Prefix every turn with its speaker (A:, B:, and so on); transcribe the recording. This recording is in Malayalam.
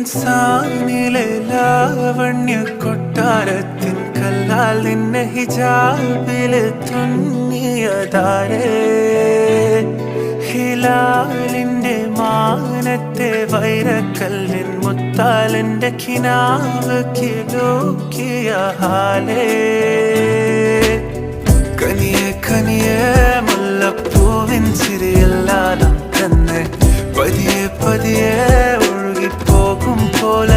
A: ഇൻസാനിലെ ലാവണ്യ കൊട്ടാരത്തിൻ കല്ലാൽ നിന്നെ ഹിജാബില് തുന്നിയതാരേ ഹിലാലിന്റെ മാനത്തെ വൈരക്കല്ലിൻ മുത്താലിന്റെ കിനാവ് കിലോക്കിയ ഹാലേ കനിയെ കനിയെ മുല്ലപ്പൂവിൻ ചിരിയെല്ലാം തന്നെ പതിയെ പതിയെ ഒഴുകിപ്പോകും പോലെ